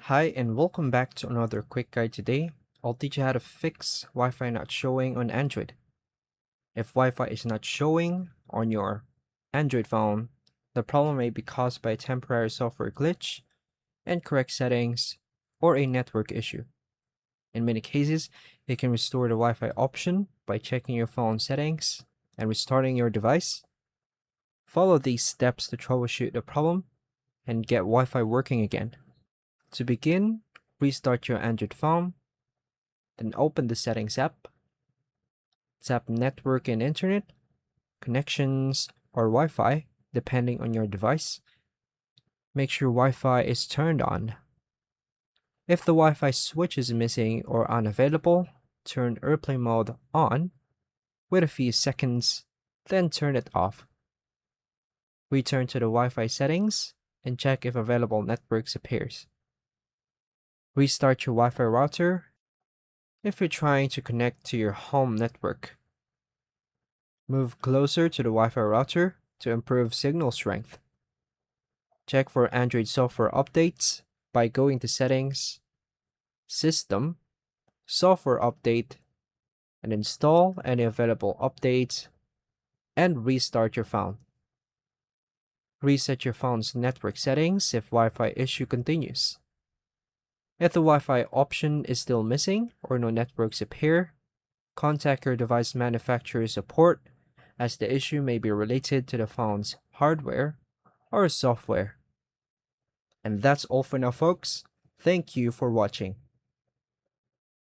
Hi and welcome back to another quick guide today. I'll teach you how to fix Wi-Fi not showing on Android. If Wi-Fi is not showing on your Android phone, the problem may be caused by a temporary software glitch, incorrect settings, or a network issue. In many cases, you can restore the Wi-Fi option by checking your phone settings and restarting your device. Follow these steps to troubleshoot the problem and get Wi-Fi working again. To begin, restart your Android phone, then open the Settings app, tap Network and Internet, Connections, or Wi-Fi, depending on your device. Make sure Wi-Fi is turned on. If the Wi-Fi switch is missing or unavailable, turn airplane mode on. Wait a few seconds, then turn it off. Return to the Wi-Fi settings and check if available networks appears. Restart your Wi-Fi router if you're trying to connect to your home network. Move closer to the Wi-Fi router to improve signal strength. Check for Android software updates by going to Settings, System, Software Update, and install any available updates, and restart your phone. Reset your phone's network settings if Wi-Fi issue continues. If the Wi-Fi option is still missing or no networks appear, contact your device manufacturer's support, as the issue may be related to the phone's hardware or software. And that's all for now, folks. Thank you for watching.